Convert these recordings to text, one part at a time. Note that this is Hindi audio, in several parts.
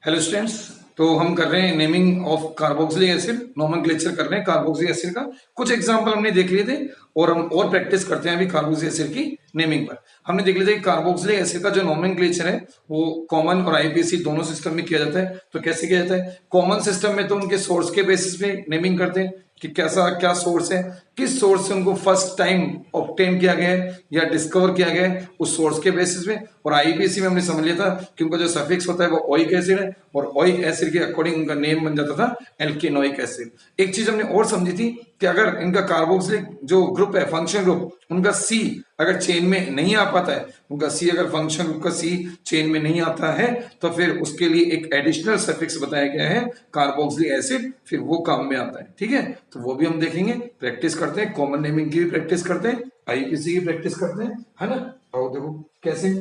Hello students. तो हम कर रहे हैं naming of carboxylic acid, nomenclature कर रहे हैं कार्बोक्सिलिक एसिड का। कुछ एग्जांपल हमने देख लिए थे और हम और प्रैक्टिस करते हैं अभी कार्बोक्सिलिक एसिड की नेमिंग पर। हमने देख लिया था कि कार्बोक्सिलिक एसिड का जो नोमेनक्लेचर है वो कॉमन और आईपीएसी दोनों सिस्टम में किया जाता है। तो कैसे किया जाता है? कॉमन सिस्टम में तो उनके सोर्स के बेसिस पे नेमिंग करते हैं कि कैसा क्या सोर्स है, किस सोर्स से उनको फर्स्ट टाइम ऑब्टेन किया गया है या डिस्कवर किया गया है, उस सोर्स के बेसिस में। और आईपीएसी में हमने समझ लिया था कि उनका जो सफिक्स होता है वो ओइक एसिड है और ओइक एसिड के अकॉर्डिंग उनका नेम बन जाता था एल्केनोइक एसिड। एक चीज हमने और समझी थी कि अगर इनका कार्बोक्सिलिक जो ग्रुप है, फंक्शन ग्रुप, उनका सी अगर चेन में नहीं आ पाता है, उनका सी अगर फंक्शन ग्रुप का सी चेन में नहीं आता है, तो फिर उसके लिए एक एडिशनल सफिक्स बताया गया है कार्बोक्सिलिक एसिड, फिर वो काम में आता है। ठीक है, तो वो भी हम देखेंगे, प्रैक्टिस करते हैं, कॉमन नेमिंग की भी प्रैक्टिस करते हैं, आईपीसी की प्रैक्टिस करते हैं, है ना। और देखो कैसे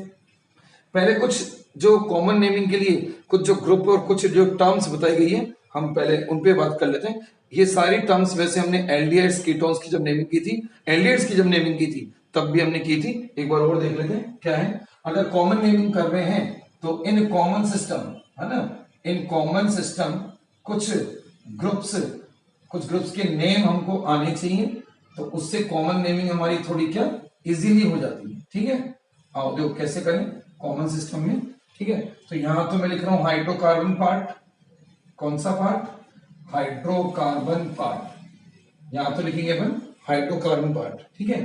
पहले कुछ जो कॉमन नेमिंग के लिए कुछ जो ग्रुप और कुछ जो टर्म्स बताई गई है, हम पहले उन पे बात कर लेते हैं। ये सारी टर्म्स वैसे हमने एल्डिहाइड्स कीटोन्स की जब नेमिंग की थी, एल्डिहाइड्स की जब नेमिंग की थी तब भी हमने की थी। एक बार और देख लेते हैं क्या है। अगर कॉमन नेमिंग कर रहे हैं तो इन कॉमन सिस्टम, है ना, इन कॉमन सिस्टम कुछ ग्रुप्स कुछ ग्रुप्स के नेम हमको आने चाहिए, तो उससे कॉमन नेमिंग हमारी थोड़ी क्या इजीली हो जाती है। ठीक है, आओ देखो कैसे करें कॉमन सिस्टम में। ठीक है, तो यहां तो मैं लिख रहा हूं हाइड्रोकार्बन पार्ट। कौन सा पार्ट? Hydrocarbon part. यहां तो लिखेंगे अपन हाइड्रोकार्बन पार्ट। ठीक है,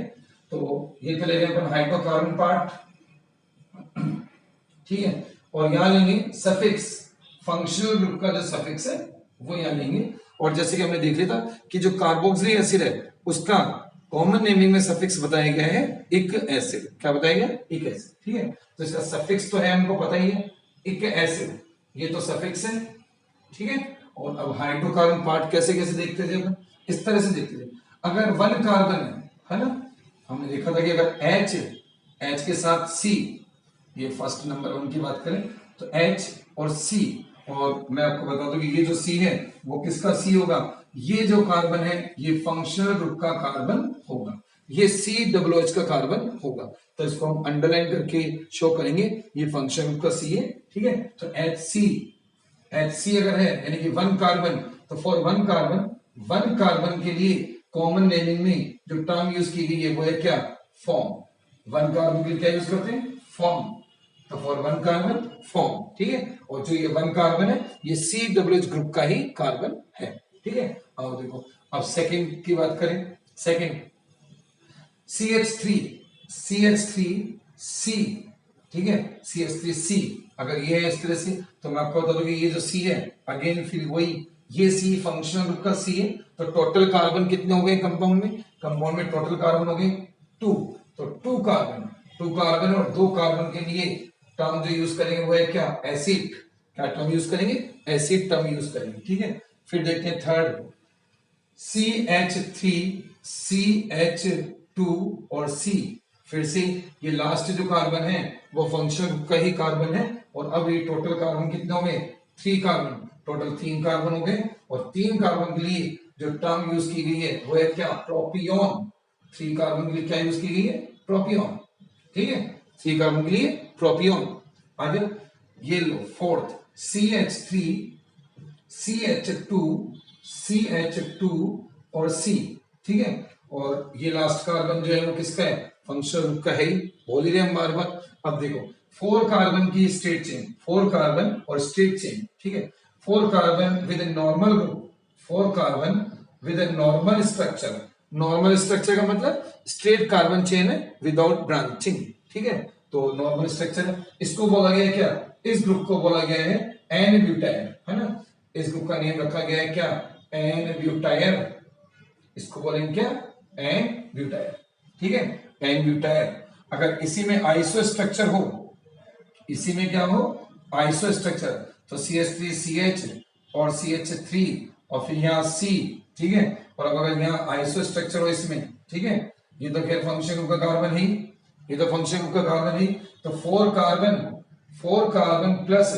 तो ये तो ले रहे हैं अपन हाइड्रोकार्बन पार्ट। ठीक है, और यहां लेंगे सफिक्स, फंक्शनल ग्रुप का जो सफिक्स है वो यहां लेंगे। और जैसे कि हमने देख लिया था कि जो कार्बोक्सिलिक एसिड है उसका कॉमन नेमिंग में सफिक्स बताया गया है इक एसिड। क्या बताया गया? इक एसिड। ठीक है, तो इसका सफिक्स तो है हमको पता ही है, इक एसिड, ये तो सफिक्स है। ठीक है, और अब हाइड्रोकार्बन पार्ट कैसे कैसे देखते थे अपन? इस तरह से देखते थे, अगर वन कार्बन है ना, हमने देखा था कि अगर एच के साथ सी, ये फर्स्ट नंबर वन की बात करें तो एच और सी, और मैं आपको बता दूं कि ये जो सी है वो किसका सी होगा? ये जो कार्बन है ये फंक्शनल ग्रुप का कार्बन होगा, ये COOH का कार्बन होगा। तो इसको हम अंडरलाइन करके शो करेंगे, ये फंक्शनल ग्रुप का सी है। ठीक है, तो HC अगर है यानी कि वन कार्बन, तो फॉर वन कार्बन के लिए कॉमन नेमिंग में जो टर्म यूज की गई है वो है क्या? फॉर्म। वन कार्बन के लिए क्या यूज करते हैं? फॉर्म। तो फॉर वन कार्बन फॉर्म। ठीक है, और जो ये वन कार्बन है ये COOH ग्रुप का ही कार्बन है। ठीक है, और देखो अब सेकंड की बात करें। सेकंड CH3C, ठीक है, CH3C अगर ये है इस तरह से, तो मैं आपको बता दूं कि ये जो C है अगेन फिर वही, ये C फंक्शनल ग्रुप का C है। तो टोटल कार्बन कितने हो गए कंपाउंड में? कंपाउंड में टोटल कार्बन हो गए 2। तो टू कार्बन और 2 कार्बन के लिए टर्म जो यूज करेंगे वो है क्या? एसिड। क्या टर्म यूज करेंगे? एसिड टर्म यूज करेंगे। ठीक है, फिर देखते हैं थर्ड CH3, CH2 और C। फिर से ये लास्ट जो कार्बन है वो फंक्शनल ग्रुप का ही कार्बन है। और अब ये टोटल कार्बन कितने हो गए? 3 कार्बन, टोटल 3 कार्बन हो गए। और 3 कार्बन के लिए जो टर्म यूज की गई है वो है क्या? प्रोपियोन। 3 कार्बन के लिए क्या यूज की गई है? प्रोपियोन। ठीक है, 3 कार्बन के लिए प्रोपियोन। आगे ये लो फोर्थ CH3, CH2, CH2 और C। ठीक है, और ये लास्ट कार्बन जो है वो किसका है? फंक्शनल ग्रुप का है ही, बोल ही रहे हम बार बार। अब देखो 4 कार्बन की स्ट्रेट चेन, 4 कार्बन और स्ट्रेट चेन। ठीक है, 4 carbon with normal group, 4 carbon with normal structure. Normal structure का मतलब स्ट्रेट कार्बन चेन है विदाउट ब्रांचिंग। ठीक है, तो नॉर्मल स्ट्रक्चर है, इसको बोला गया क्या? इस ग्रुप को बोला गया है एन ब्यूटाइल, है ना। इस ग्रुप का नेम रखा गया है क्या? N butyl. इसको बोलेंगे क्या? N butyl. ठीक है, एन ब्यूटाइल। अगर इसी में आइसो स्ट्रक्चर हो, इसी में क्या हो? आइसो स्ट्रक्चर, तो CH3CH और CH3 और फिर यहाँ C। ठीक है, और अब अगर यहाँ आइसो स्ट्रक्चर हो इसमें, ठीक है, ये तो खैर फंक्शन ग्रुप का कार्बन ही, ये तो फंक्शन ग्रुप का कार्बन ही। तो 4 carbon plus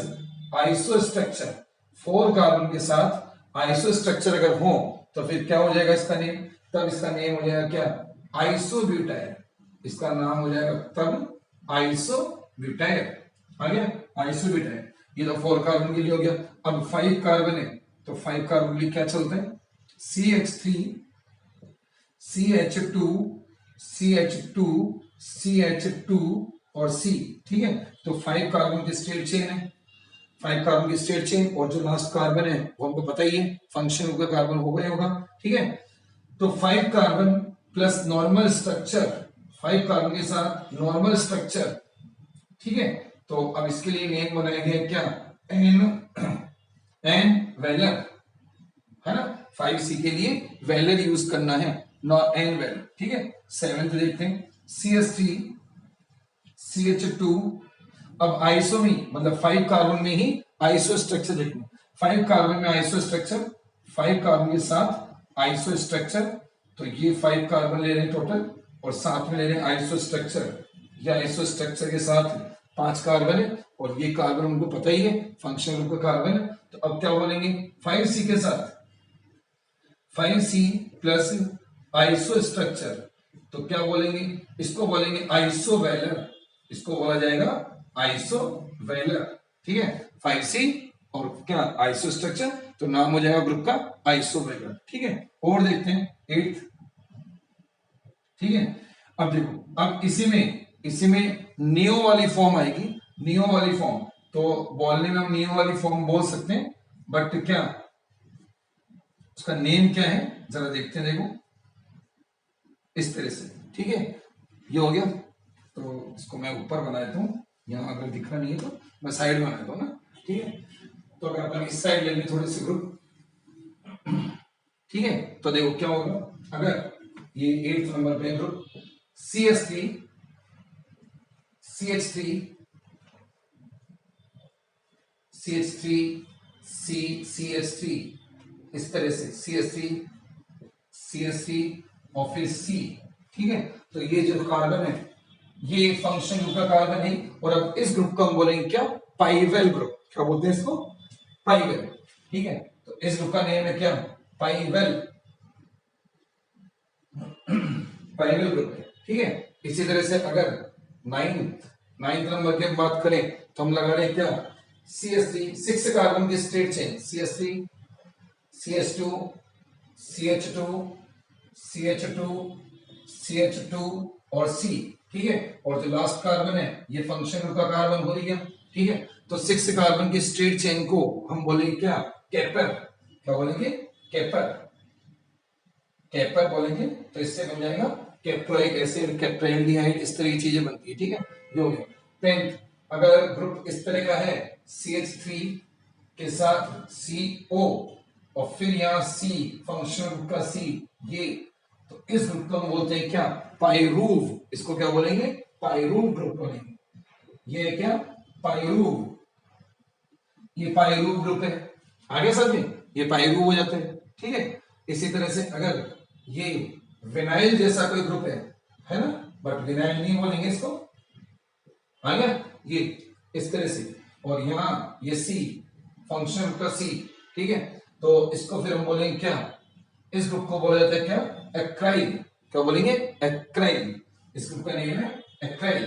iso structure, 4 carbon के साथ आइसो स्ट्रक्चर अगर हो तो फिर क्या हो जाएगा इसका नेम? तब इसका नेम हो जाएगा क्या? आइसोब्यूटाइल। इसका नाम हो जाएगा तब आइसोब्यूटाइल। आ गया? आइसोब्यूटाइल। ये तो 4 कार्बन के लिए हो गया। अब 5 कार्बन है तो 5 कार्बन के लिए क्या चलता है, CH3 CH2 CH2 CH2 और C, ठीक है। तो 5 कार्बन की स्ट्रेट चेन है, 5 कार्बन की स्ट्रेट चेन, और जो लास्ट कार्बन है वो हमको पता ही है फंक्शन का कार्बन होगा ही होगा, ठीक है। तो 5 carbon plus normal structure, 5 carbon के साथ नॉर्मल स्ट्रक्चर, ठीक है। तो अब इसके लिए नेम बनाया गया क्या, एन वेलर, है ना। 5C के लिए वेलर यूज करना है, नॉट एन वेलर, ठीक है। 7th देखते हैं, CH3 CH2। अब आइसो में मतलब 5 कार्बन में ही आइसो स्ट्रक्चर देखना, 5 कार्बन में आइसो स्ट्रक्चर, 5 कार्बन के साथ आइसो स्ट्रक्चर। तो ये 5 कार्बन ले रहे हैं टोटल, और साथ में ले रहे हैं आइसो स्ट्रक्चर। या आइसो स्ट्रक्चर के साथ 5 कार्बन है, और ये कार्बन उनको पता ही है फंक्शनल ग्रुप का कार्बन है। तो अब क्या बोलेंगे, 5C के साथ 5C प्लस आइसो स्ट्रक्चर, तो क्या बोलेंगे, इसको बोलेंगे आइसो वेलर, इसको बोला जाएगा आइसो वेलर, ठीक है। 5C और क्या आइसो स्ट्रक्चर, तो नाम हो जाएगा ग्रुप का आइसो वेलर, ठीक है। और देखते हैं 8th, ठीक है। अब देखो, अब इसी में नियो वाली फॉर्म आएगी, नियो वाली फॉर्म। तो बोलने में हम नियो वाली फॉर्म बोल सकते हैं, बट क्या उसका नेम क्या है जरा देखते हैं। देखो इस तरह से, ठीक है, ये हो गया। तो इसको मैं ऊपर बना देता हूँ, यहाँ अगर दिख रहा नहीं है तो मैं साइड में बनाता हूँ ना, ठीक है। तो अगर अपन इस साइड ले लें थोड़े से ग्रुप, ठीक है, तो देखो क्या होगा, अगर ये 8th नंबर पे group CH3 CH3 CH3 CH3, इस तरह से CH3 CH3 और फिर C, ठीक है। तो ये जो कार्बन है ये फंक्शन ग्रुप का कार्बन है, और अब इस ग्रुप को हम बोलेंगे क्या, पाइवेल ग्रुप, क्या बोलते हैं इसको, पाइवेल, ठीक है। तो इस ग्रुप का नेम है क्या, पाइवेल, पाइवेल ग्रुप है, ठीक है। इसी तरह से अगर 9th नंबर की बात करें तो हम लगा रहे हैं क्या, CH3 6 कार्बन की straight chain, CH3 CH2 CH2 CH2 CH2 और C, ठीक है। और जो लास्ट कार्बन है ये फंक्शन का कार्बन हो गया, ठीक है। तो 6 कार्बन की स्ट्रेट चेन को हम बोलेंगे क्या, केपर, क्या बोलेंगे, केपर, केपर बोलेंगे। तो इससे बन जाएगा कैप्रोइक एसिड, कैप्रोल्डिहाइड, इस तरह की चीजें बनती है, ठीक है। जो है 10th, अगर ग्रुप इस तरह का है, CH3 के साथ CO और फिर यहाँ C फंक्शनल ग्रुप का C, ये, तो इस ग्रुप को हम बोलते हैं क्या, पाइरूव, इसको क्या बोलेंगे, पाइरूव ग्रुप बोलेंगे। ये है क्या, पाइरूव, ये पाइरूव ग्रुप है, आगे समझ में, ये पाइरूव हो जाते हैं, ठीक है। इसी तरह से अगर ये विनाइल जैसा कोई ग्रुप है ना, बट विनाइल नहीं बोलेंगे इसको, आ गया ये इस तरह से, और यहाँ ये C फंक्शन ग्रुप का C, ठीक है। तो इसको फिर हम बोलेंगे क्या, इस ग्रुप को बोला जाता है क्या, एक्राइल, क्या बोलेंगे, एक्राइल, इस ग्रुप का नेम है एक्राइल,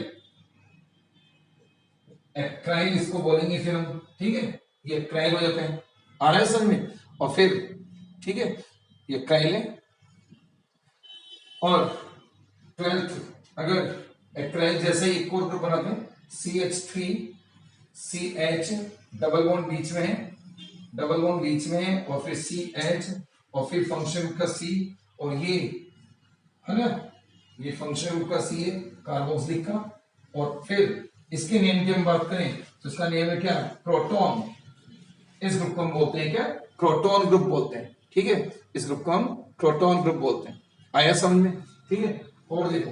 एक्राइल इसको बोलेंगे फिर हम, ठीक है। ये एक्राइल हो जाते हैं, आ रहा है समझ में। और फिर ठीक है, ये एक्राइल है। और 12th, अगर एक्राइल जैसे ही एक और ग्रुप बनाते हैं, CH3 CH, डबल बॉन्ड बीच में है, डबल बॉन्ड बीच में है, और फिर CH और फिर फंक्शन का C, और ये है ना, ये फंक्शन का C है कार्बोक्सिलिक का। और फिर इसके नेम की हम बात करें तो इसका नेम है क्या, प्रोटॉन, इस ग्रुप को हम बोलते हैं क्या, प्रोटॉन ग्रुप बोलते हैं, ठीक है। इस ग्रुप को हम प्रोटॉन ग्रुप बोलते हैं, आया समझ में, ठीक है। और देखो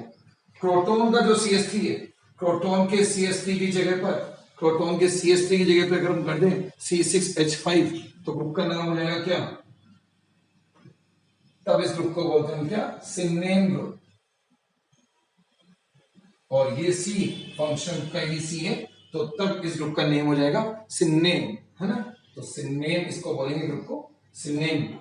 प्रोटॉन का जो CH3 है, प्रोटॉन के CH3 की जगह पर, प्रोटॉन के CH3 की जगह पर अगर हम कर दें C6H5, तो ग्रुप का नाम हो जाएगा क्या, तब इस ग्रुप को बोलते हैं क्या, सिनेन ग्रुप। और ये C फंक्शन का ही C है, तो तब इस ग्रुप का नेम हो जाएगा सिनेन, है ना। तो सिनेन इसको बोलेंगे ग्रुप को, सिनेन,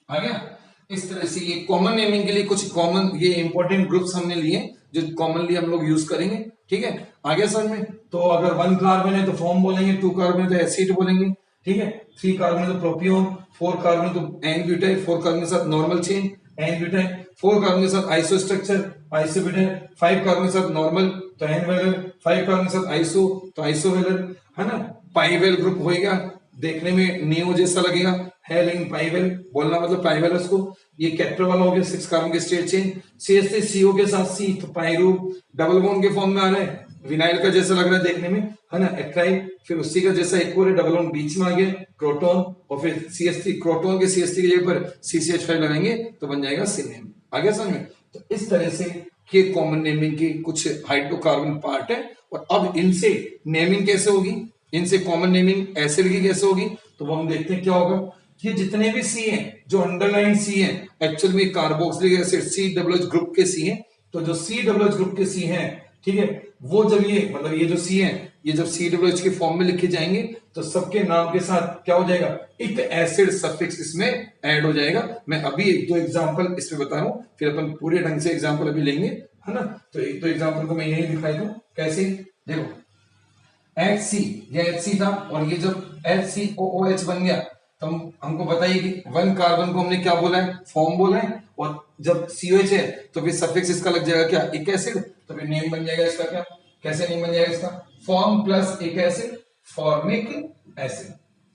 आ गया। इस तरह से ये कॉमन नेमिंग के लिए कुछ कॉमन ये इंपॉर्टेंट ग्रुप्स हमने लिए जो कॉमनली हम लोग यूज करेंगे। ठीक है, आगे समझ में। तो अगर 1 कार्बन है तो फॉर्म बोलेंगे, 2 कार्बन है तो एसिड बोलेंगे, ठीक है, 3 कार्बन है तो प्रोपियोन, 4 कार्बन है तो एन ब्यूटाइल, 4 कार्बन के साथ normal chain n butyl, 4 carbon के साथ iso structure iso butyl, 5 carbon के साथ नॉर्मल तो एन वेलर, 5 कार्बन के साथ आइसो तो आइसो वेलर, है ना। पाइवेल ग्रुप होएगा, देखने में नियो जैसा लगेगा, है लेकिन पाइवेल बोलना मतलब पाइवेल उसको। ये कैप्टर वाला हो गया 6 कार्बन के स्ट्रेट चेन, CH से CO के साथ C तो पाइरूप, डबल बॉन्ड के फॉर्म में आ रहा है, विनाइल का जैसा लग रहा है देखने में, है ना, एक्राइल, फिर उसी का जैसा एक और डबल बॉन्ड बीच में आ गया क्रोटोन, और फिर CH3 क्रोटोन के CH3 की जगह पर CCH5 लगाएंगे तो बन जाएगा सिनेम। आगे समझ में। तो इस तरह से ये कॉमन नेमिंग की कुछ हाइड्रोकार्बन पार्ट है। और अब इनसे नेमिंग कैसे होगी, इनसे कॉमन नेमिंग एसिड की कैसे होगी, तो वो हम देखते हैं क्या होगा। ये जितने भी सी हैं, जो अंडरलाइन सी हैं, एक्चुअल में कार्बोक्सिलिक एसिड COOH ग्रुप के सी हैं। तो जो COOH ग्रुप के सी हैं, ठीक है, वो जब ये मतलब ये जो सी हैं, ये जब COOH के फॉर्म में लिखे जाएंगे तो सबके नाम के साथ क्या हो जाएगा, एक एसिड सफिक्स इसमें ऐड हो जाएगा। मैं अभी एक दो एग्जांपल इसमें बता रहा हूं, फिर अपन पूरे ढंग से एग्जांपल अभी लेंगे, है ना। तो एक दो एग्जांपल को मैं यही दिखाई दूं कैसे, देखो HC, ये HC था और ये जब HCOOH बन गया तो हमको बताइए कि 1 कार्बन को हमने क्या बोला है, फॉर्म बोला है, और जब COH है तो फिर सफिक्स इसका लग जाएगा क्या, एक एसिड, तो फिर नेम बन जाएगा इसका क्या, कैसे नेम बन जाएगा इसका, फॉर्म प्लस एक acid, formic acid,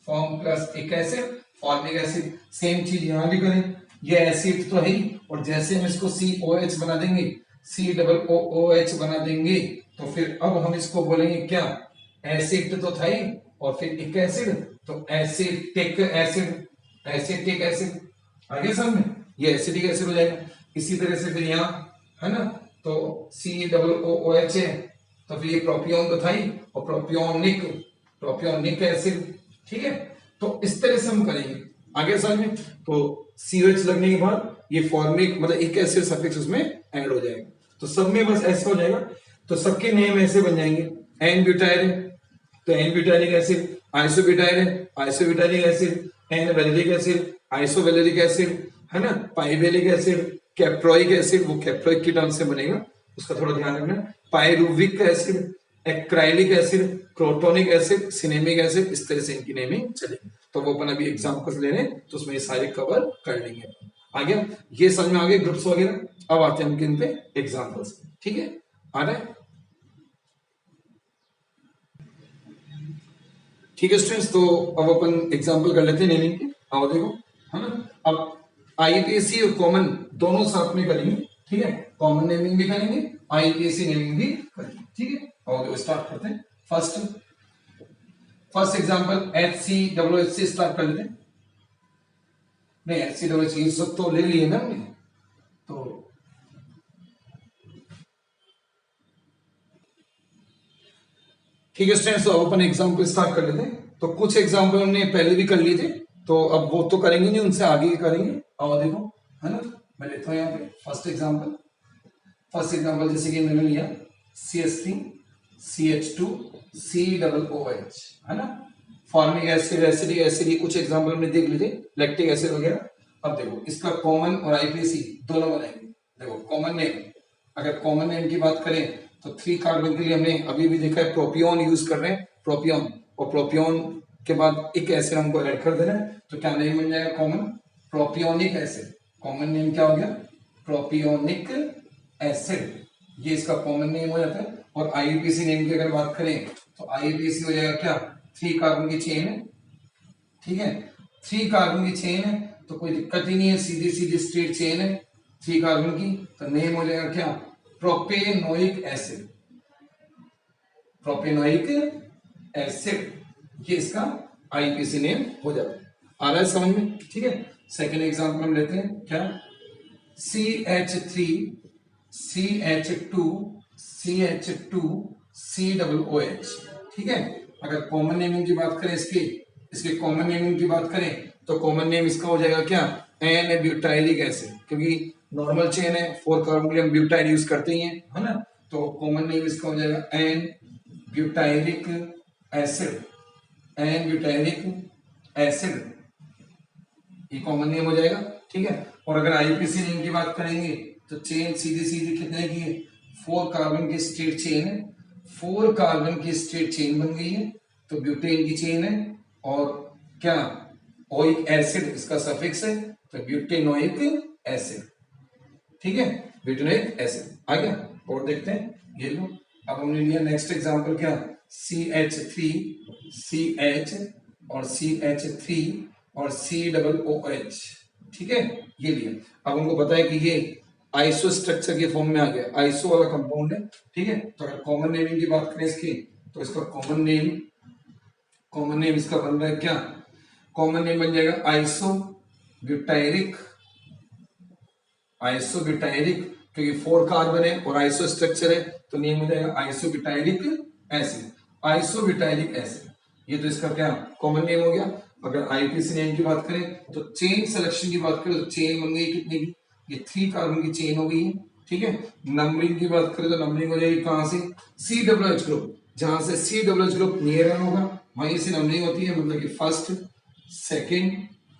form plus एक एसिड, फॉर्मिक एसिड। सेम चीज यहां भी करें, ये एसिड तो है ही, और जैसे हम इसको COH बना देंगे, COOH बना देंगे, तो फिर अब हम इसको बोलेंगे क्या, एसिड तो था ही, और फिर एक एसिड तो एसिटिक एसिड, एसिटिक एसिड। आगे समझ में, ये एसिडिक एसिड हो जाएगा। इसी तरह से फिर यहाँ, है ना, तो COOH है तो फिर ये प्रोपियोन तो था ही, और प्रोपियोनिक, प्रोपियोनिक एसिड, ठीक है। तो इस तरह से हम करेंगे आगे समझ में। तो COH लगने के बाद ये फॉर्मिक मतलब एक एसिड सफिक्स उसमें ऐड हो जाएगा, तो सब में बस ऐसा हो जाएगा। तो सबके नेम ऐसे बन जाएंगे, एन ब्यूटाइल है तो एन ब्यूटाइलिक एसिड, आइसोब्यूटाइल है आइसोब्यूटाइलिक एसिड, एन वैलेरिक एसिड आइसोवैलेरिक एसिड, है ना, पाइवेलिक एसिड, कैप्रोइक एसिड वो कैप्रोइक की टर्म से बनेगा, उसका थोड़ा ध्यान रखना। Pyruvic acid, acrylic acid, crotonic acid, cinnamic acid, इस तरह से इनकी नेमिंग चलेगी। तो वो अपन अभी एग्जांपल्स ले रहे हैं तो उसमें ये सारे कवर कर लेंगे। आगे ये समझ में आ गए ग्रुप्स वगैरह, अब आते हैं हम किन पे, एग्जांपल्स, ठीक है, आ रहा है, ठीक है स्टूडेंट्स। तो अब अपन एग्जांपल कर लेते हैं नेमिंग के, आओ देखो, है ना। अब IUPAC और कॉमन दोनों साथ में करेंगे, ठीक है, कॉमन नेमिंग भी करेंगे, IUPAC नेमिंग भी करेंगे, ठीक है। आओ देखो स्टार्ट करते हैं। फर्स्ट एग्जांपल HCOOH से स्टार्ट कर लेते हैं। नहीं HCOOH ये सब तो ले लिए ना हमने, तो ठीक है स्टूडेंट्स, तो अब अपन एग्जांपल स्टार्ट कर लेते हैं। तो कुछ एग्जांपल हमने पहले भी कर लिए थे, तो अब वो तो करेंगे नहीं, उनसे आगे करेंगे। आओ देखो, है ना, मैं लेता हूं यहाँ पे फर्स्ट एग्जांपल जैसे कि मैंने लिया CH3 CH2 COOH, है ना, फॉर्मिक एसिड, एसिडिक एसिड, कुछ एग्जांपल हमने देख लिए थे, लैक्टिक एसिड वगैरह। अब देखो इसका कॉमन और IUPAC दोनों बनाएंगे। देखो कॉमन नेम, अगर कॉमन नेम की बात करें तो 3 कार्बन के लिए हमने अभी भी देखा है प्रोपियोन यूज कर रहे हैं, प्रोपियोन, और प्रोपियोन के बाद एक एसिड हमको ऐड कर देना है, तो क्या नेम बन जाएगा common, propionic acid. Common name क्या हो गया, प्रोपियोनिक एसिड, ये इसका कॉमन नेम हो जाता है। और IUPAC नेम की अगर बात करें तो IUPAC हो जाएगा क्या, 3 कार्बन की चेन है, ठीक है, 3 कार्बन की चेन है तो कोई दिक्कत ही नहीं है, सीधी सीधी स्ट्रेट चेन है 3 कार्बन की, तो नेम हो जाएगा क्या, प्रोपेनोइक एसिड, प्रोपेनोइक एसिड, ये इसका IUPAC नेम हो जाता है। आ रहा है समझ में, ठीक है। सेकेंड एग्जांपल हम लेते हैं क्या, CH3 CH2 CH2 COOH, ठीक है। अगर कॉमन नेमिंग की बात करें इसके कॉमन नेमिंग की बात करें तो कॉमन नेम इसका हो जाएगा क्या, एन ब्यूटाइलिक एसिड, क्योंकि नॉर्मल चेन है 4 कार्बन के लिए हम ब्यूटाइल यूज करते ही हैं, है ना, तो कॉमन नेम इसका हो जाएगा एन ब्यूटाइलिक एसिड, एन ब्यूटाइलिक एसिड, ये कॉमन नेम हो जाएगा, ठीक है। और अगर IUPAC नेम की बात करेंगे तो चेन सीधी सीधी कितने की है, 4 कार्बन की स्ट्रेट चेन है, 4 कार्बन की स्ट्रेट चेन बन गई है, तो ब्यूटेन की चेन है, और क्या ओइक एसिड इसका सफिक्स है, तो ब्यूटेनोइक एसिड। ठीक है, ब्यूटेनोइक एसिड आ गया। और देखते हैं, ये लो, अब हमने लिया नेक्स्ट एग्जांपल क्या, CH3 CH और CH3 और COOH। ठीक है, ये लिया। अब हमको पता है कि ये आइसो स्ट्रक्चर के फॉर्म में आ गया, आइसो वाला कंपाउंड है। ठीक है, तो अगर कॉमन नेमिंग की बात करें इसकी, तो इसका कॉमन नेम इसका बन रहा है क्या, कॉमन नेम बन जाएगा आइसो ब्यूटायरिक, क्योंकि 4 कार्बन है और आइसो स्ट्रक्चर है, तो नेम हो जाएगा आइसोब्यूटाइलिक एसिड, आइसोब्यूटाइलिक एसिड। ये तो इसका क्या कॉमन नेम हो गया। अगर आईपीसी नेम की बात करें, तो चेन सिलेक्शन की बात करें, तो चेन बन गई कितनी की, ये 3 कार्बन की चेन हो गई है। ठीक है, नंबरिंग की बात करें, तो नंबरिंग हो जाएगी कहां से, COOH ग्रुप, जहां से COOH ग्रुप नियर एन होगा वहीं से नंबरिंग होती है, मतलब कि फर्स्ट सेकेंड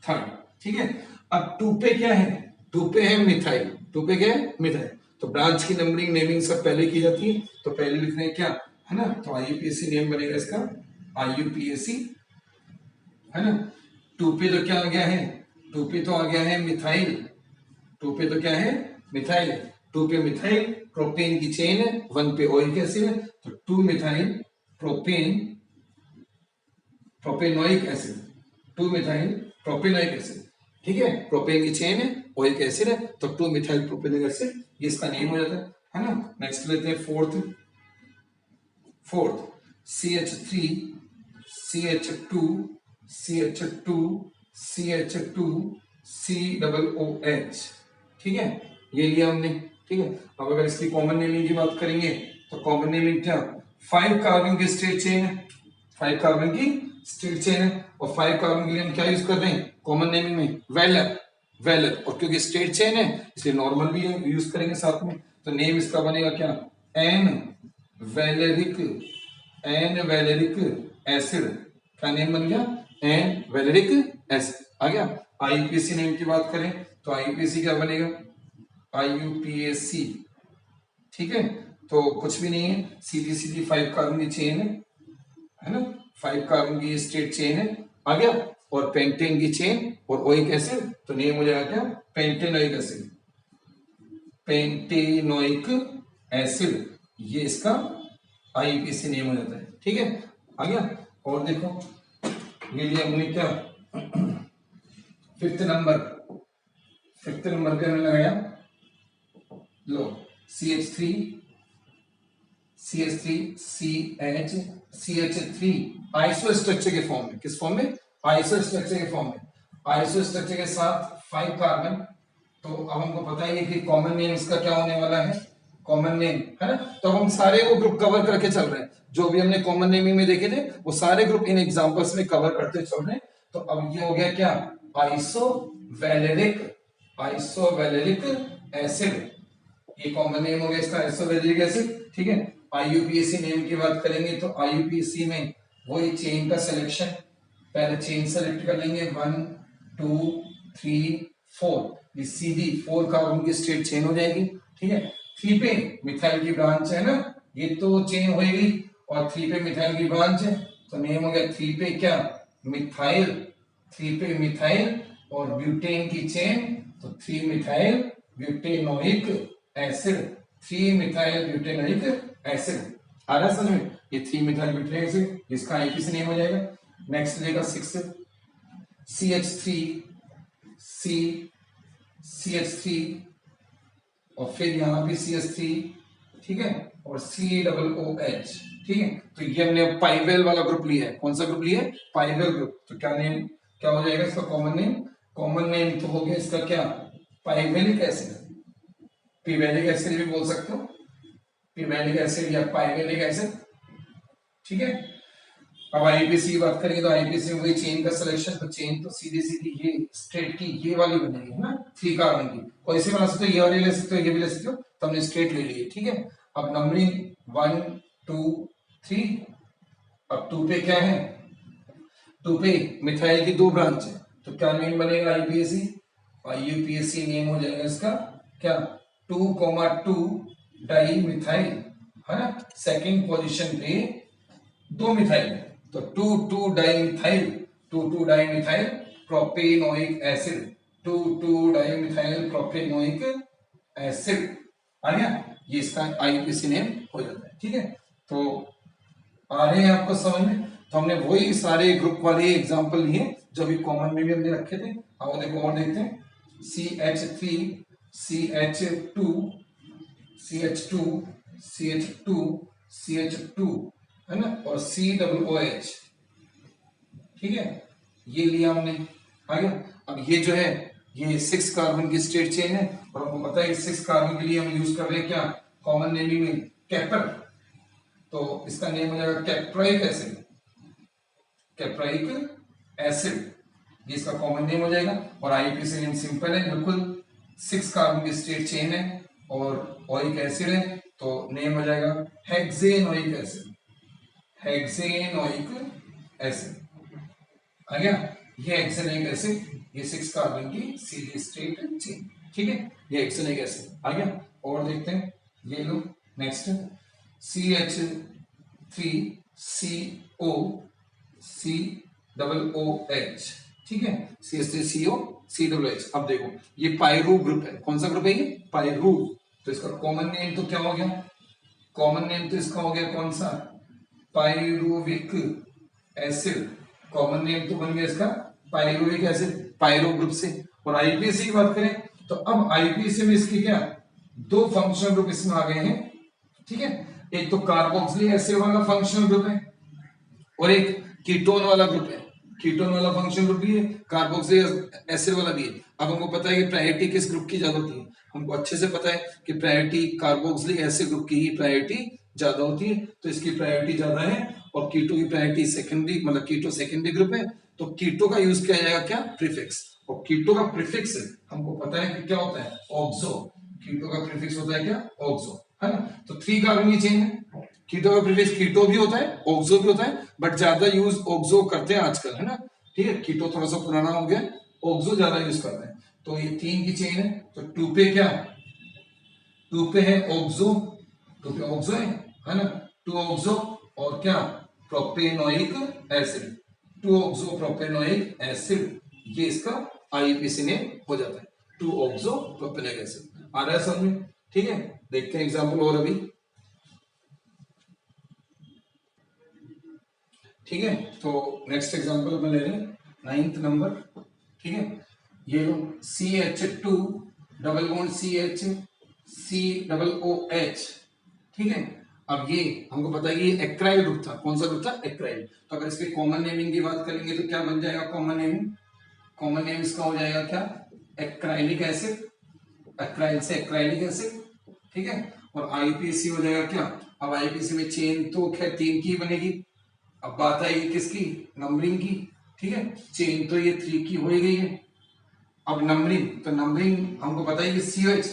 थर्ड। ठीक है, अब 2 पे क्या है, 2 पे है मिथाइल, 2 पे क्या है मिथाइल, तो ब्रांच की नंबरिंग नेमिंग सब पहले की जाती है, तो पहले लिख रहे हैं क्या, है ना, तो आईयूपीएसी नेम बनेगा इसका आईयूपीएसी, है ना। 2 पे तो क्या आ गया है, 2 पे तो आ गया है मिथाइल, 2 पे तो क्या है मिथाइल, 2 पे मिथाइल प्रोपेन की चेन है, 1 पे ओइक एसिड है, तो 2 methyl propane propanoic acid, 2 methyl propanoic acid. ठीक है, प्रोपेन की चेन है, ओइक एसिड है, तो 2 मिथाइल प्रोपेनोइक एसिड, ये इसका नेम हो जाता है ना। नेक्स्ट लेते हैं fourth CH3 CH2 CH2 CH2 COOH। ठीक है, ये लिया हमने। ठीक है, अब अगर इसकी कॉमन नेमिंग की बात करेंगे, तो कॉमन नेमिंग क्या, 5 कार्बन की स्ट्रेट चेन है, 5 कार्बन की स्ट्रेट चेन है, और 5 कार्बन के लिए हम क्या यूज कर रहे हैं कॉमन नेमिंग में, वेलर, और क्योंकि स्ट्रेट चेन है इसलिए नॉर्मल भी यूज करेंगे साथ में, तो नेम इसका बनेगा क्या, एन वैलेरिक एसिड, क्या नेम बन गया, एन वैलेरिक एसिड आ गया। आईयूपीएसी नेम की बात करें, तो आईयूपीएसी क्या बनेगा, आईयूपीएसी। ठीक है, तो कुछ भी नहीं है, सीधी सीधी 5 कार्बन की चेन है ना, 5 कार्बन की स्ट्रेट चेन है, आ गया, और पेंटेन की चेन और ओइक एसिड, तो नेम हो जाएगा क्या, पेंटेनोइक एसिड, पेंटेनोइक एसिड, ये इसका आईपीसी नेम हो जाता है। ठीक है, आ गया। और देखो, ये लिया हमने क्या, फिफ्थ नंबर पे हमने लगाया, लो CH3 CH3 आइसो स्ट्रक्चर के फॉर्म में, किस फॉर्म में, आइसो स्ट्रक्चर के फॉर्म में, आइसो स्ट्रक्चर के साथ 5 कार्बन, तो अब हमको पता ही है कि कॉमन नेम इसका क्या होने वाला है, कॉमन नेम, है ना। तो हम सारे वो ग्रुप कवर करके चल रहे हैं, जो भी हमने कॉमन नेमिंग में देखे थे वो सारे ग्रुप इन एग्जांपल्स में कवर करते चल रहे हैं। तो अब ये हो गया क्या, आइसोवैलेरिक एसिड, ये कॉमन नेम हो गया इसका आइसोवैलेरिक एसिड। ठीक है, आईयूपीएसी नेम की बात करेंगे, तो आईयूपीएसी में वही चेन का सिलेक्शन, पहले चेन सेलेक्ट कर लेंगे, 1 2 3 4, ये सीधी 4 कार्बन की स्ट्रेट चेन हो जाएगी। ठीक है, 3 पे मिथाइल की ब्रांच है ना, ये तो चेन होगी, और 3 पे मिथाइल की ब्रांच है, तो नेम हो गया 3 पे क्या, मिथाइल, 3 पे मिथाइल और ब्यूटेन की चेन, तो 3 methyl butanoic acid, 3 methyl butanoic acid. आ रहा है समझ में, ये 3 मिथाइल ब्यूटेनोइक एसिड, इसका आईपीसी नेम हो जाएगा। नेक्स्ट लेगा 6 CH3 CH3, और फिर यहाँ भी CH3, ठीक है, और COOH। ठीक है, तो ये हमने पाइवेल वाला ग्रुप लिया है, कौन सा ग्रुप लिया है, पाइवेल ग्रुप। तो क्या नेम, क्या हो जाएगा इसका कॉमन नेम तो हो गया इसका क्या, पाइवेलिक एसिड, पिवेलिक एसिड भी बोल सकते हो, पिवेलिक एसिड या पाइवेलिक एसिड। ठीक है, अब आईपीसी की बात करेंगे, तो आईपीसी में वही चेन का सिलेक्शन, तो चेन तो सीधी सीधी ये स्ट्रेट की ये वाली बनेगी, है ना, 3 कार्बन की, कोई से बना सकते हो, ये वाली ले सकते हो, ये भी ले सकते हो, तो हमने स्ट्रेट ले ली। ठीक है, अब नंबरिंग 1 2 3, अब 2 पे क्या है, 2 पे मिथाइल की 2 ब्रांच है, तो क्या नेम बनेगा आईपीएसी, आईयूपीएसी नेम हो जाएगा इसका क्या, 2,2 डाई मिथाइल है ना, सेकंड पोजीशन पे 2 मिथाइल, तो 2 dimethyl, 2 dimethyl propanoic acid, 2 dimethyl propanoic acid आ गया, ये इसका आईपीसी नेम हो जाता है। ठीक है, तो आ रहे हैं आपको समझ में। तो हमने वही सारे ग्रुप वाले एग्जांपल लिए जो अभी कॉमन में भी हमने रखे थे। अब देखो और देखते हैं, CH3 CH2 CH2 CH2 CH2 है ना, और COOH। ठीक है, ये लिया हमने। आगे अब ये जो है ये 6 कार्बन की स्टेट चेन है, और हमको पता है 6 कार्बन के लिए हम यूज कर रहे हैं क्या, कॉमन नेमिंग में कैपर, तो इसका नेम हो जाएगा कैप्राइक एसिड, कैप्राइक एसिड, ये इसका कॉमन नेम हो जाएगा। और आईपीसी नेम सिंपल है बिल्कुल, 6 कार्बन की स्टेट चेन है और ओइक एसिड है, तो नेम हो जाएगा हेक्सेनोइक एसिड, हेक्सेनोइक एसिड आ गया। ये हेक्सेनोइक एसिड, ये 6 कार्बन की सीधी स्टेट चेन। ठीक है, ये हेक्सेनोइक एसिड आ गया। और देखते हैं, ये लो नेक्स्ट CH3CO COOH। ठीक है, CH3CO COOH। अब देखो ये पायरू ग्रुप है, कौन सा ग्रुप है ये, पायरू, तो इसका कॉमन नेम तो क्या हो गया, कॉमन नेम तो इसका हो गया कौन सा, पायरुविक एसिड, कॉमन नेम तो बन गया इसका पायरुविक एसिड, पायरो ग्रुप से। और आईपीसी की बात करें तो अब आईपीसी में इसकी क्या 2 फंक्शनल ग्रुप इसमें आ गए हैं। ठीक है, एक तो कार्बोक्सिलिक एसिड वाला फंक्शनल ग्रुप है और एक कीटोन वाला ग्रुप है, कीटोन वाला फंक्शनल ग्रुप भी है, कार्बोक्सिलिक एसिड वाला भी है। अब हमको पता है कि प्रायोरिटी किस ग्रुप की ज्यादा होती है, हमको अच्छे से पता है कि प्रायोरिटी कार्बोक्सिलिक एसिड ग्रुप की ही प्रायोरिटी ज्यादा होती है, तो इसकी प्रायोरिटी ज्यादा है। और कीटो की प्रायोरिटी सेकेंडरी, मतलब कीटो सेकेंडरी ग्रुप है, तो कीटो का यूज किया जाएगा क्या, प्रीफिक्स, और कीटो का प्रीफिक्स हमको पता है कि क्या होता है, ऑक्सो, कीटो का प्रीफिक्स होता है क्या, ऑक्सो, है ना। तो 3 कार्बन की चेन है, कीटो का प्रीफिक्स कीटो भी होता है, ऑक्सो भी होता है, बट ज्यादा यूज ऑक्सो करते हैं आजकल, है ना। ठीक है, कीटो थोड़ा सा पुराना हो गया, ऑक्सो ज्यादा यूज करते हैं। तो ये 3 की चेन है, तो 2 पे क्या, 2 पे है ऑक्सो, 2 पे ऑक्सो है ना, 2 ऑक्सो और क्या, propanoic acid, 2 oxo propanoic acid, ये इसका आईपीसी नेम हो जाता है, 2 ऑक्सो प्रोपेनोइक एसिड। आ रहा है समझ में। ठीक है, देखते हैं एग्जांपल और अभी। ठीक है, तो नेक्स्ट एग्जांपल में ले रहे हैं 9th नंबर। ठीक है, ये लो CH2 double bond CH COOH। ठीक है, अब ये हमको पता है कि ये एक्राइल ग्रुप था, कौन सा ग्रुप था, एक्राइल। तो अगर इसके कॉमन नेमिंग की बात करेंगे तो क्या बन जाएगा कॉमन नेमिंग, कॉमन नेम इसका हो जाएगा क्या, एक्राइलिक एसिड, एक्राइल से एक्राइलिक एसिड। ठीक है, और आईपीसी हो जाएगा क्या, अब आईपीसी में चेन तो खैर 3 की बनेगी, अब बात आएगी किसकी, नंबरिंग की। ठीक है, चेन तो ये 3 की हो ही गई है, अब नंबरिंग, तो नंबरिंग हमको पता है कि COH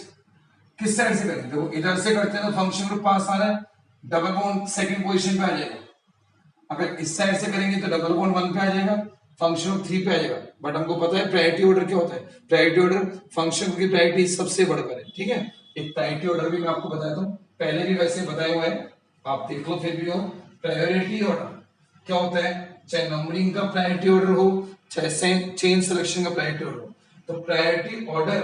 किस साइड से करेंगे, देखो इधर से करते हैं तो फंक्शन ग्रुप पास आ रहा है, डबल बॉन्ड सेकंड पोजीशन पे आ जाएगा। अगर इस साइड से करेंगे तो डबल बॉन्ड 1 पे आ जाएगा, फंक्शन ग्रुप 3 पे आ जाएगा। बट हमको पता है प्रायोरिटी ऑर्डर क्या होता है, प्रायोरिटी ऑर्डर फंक्शन की प्रायोरिटी सबसे बढ़कर है। ठीक है, एक प्रायोरिटी ऑर्डर भी मैं आपको बताया था, पहले भी वैसे बताया हुआ है, आप देख लो फिर भी हो। प्रायोरिटी ऑर्डर क्या होता है, चाहे नंबरिंग का प्रायोरिटी ऑर्डर हो, चाहे चेन सिलेक्शन का प्रायोरिटी ऑर्डर हो, तो प्रायोरिटी ऑर्डर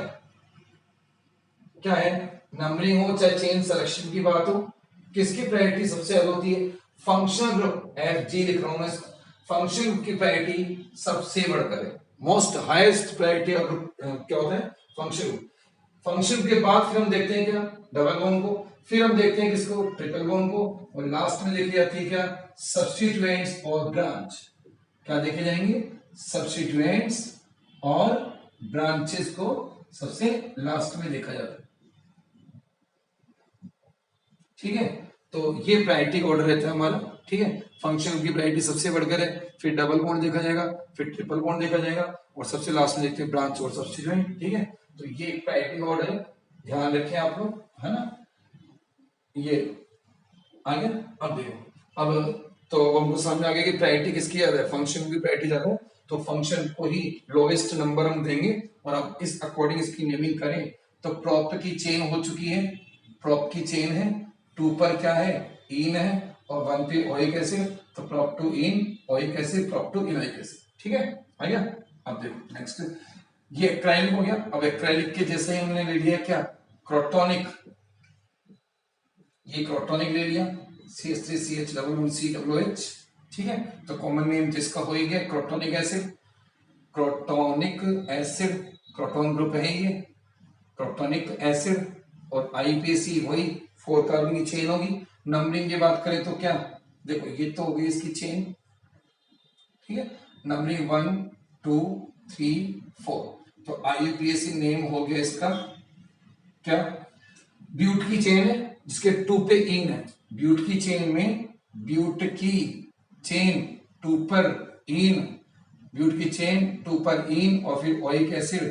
क्या है, नंबरिंग हो चाहे चेन सिलेक्शन की बात हो, किसकी प्रायोरिटी सबसे ज्यादा होती है, फंक्शनल ग्रुप, FG लिख रहा हूं मैं, फंक्शन ग्रुप की प्रायोरिटी सबसे बढ़कर है, मोस्ट हाईएस्ट प्रायोरिटी का ग्रुप क्या होता है, फंक्शन ग्रुप। फंक्शन के बाद फिर हम देखते हैं क्या, डबल बॉन्ड को, फिर हम देखते हैं किसको, ट्रिपल बॉन्ड को, और लास्ट में देखी जाती है क्या, सब्स्टिट्यूएंट्स और ब्रांच। क्या देखे जाएंगे, सब्स्टिट्यूएंट्स और ब्रांचेस को सबसे लास्ट में देखा जाता है। ठीक है, तो ये प्रायोरिटी ऑर्डर रहता है हमारा। ठीक है, फंक्शन की प्रायोरिटी सबसे बढ़कर है, फिर डबल बॉन्ड देखा जाएगा, फिर ट्रिपल बॉन्ड देखा जाएगा, और सबसे लास्ट में देखते हैं ब्रांच और सब्स्टिट्यूएंट। ठीक है, तो ये प्रायोरिटी ऑर्डर है, ध्यान रखें आप लोग, है ना। ये आगे अब देखो, अब तो हमको सामने आ गया कि प्रायोरिटी किसकी ज्यादा है, फंक्शन की प्रायोरिटी ज्यादा है, तो फंक्शन को ही लोवेस्ट नंबर हम देंगे, और अब इस अकॉर्डिंग इसकी नेमिंग करें। तो प्रॉप की चेन हो चुकी है, प्रॉप की चेन है 2 पर क्या है, इन है, और 1 पे ओइक एसिड, तो prop to yn oic acid, prop to ynoic acid, ठीक है, आ गया। अब देखो नेक्स्ट, ये एक्राइलिक हो गया। अब एक्राइलिक के जैसे ही हमने ले लिया क्या, क्रोटोनिक, ये क्रोटोनिक ले लिया, CH3CH COOH, ठीक है। तो कॉमन नेम जिसका हो ही गया crotonic acid, crotonic acid, croton group है ये, क्रोटोनिक एसिड, और आईपीसी वही 4 कार्बन की चेन होगी। नंबरिंग की बात करें तो क्या, देखो ये तो हो गई इसकी चेन, ठीक है, नंबरिंग 1 2 3 4, तो आईयूपीएसी नेम हो गया इसका क्या, ब्यूट की चेन है जिसके 2 पे इन है, ब्यूट की चेन में, ब्यूट की चेन 2 पर इन, ब्यूट की चेन 2 पर इन, और फिर oic acid,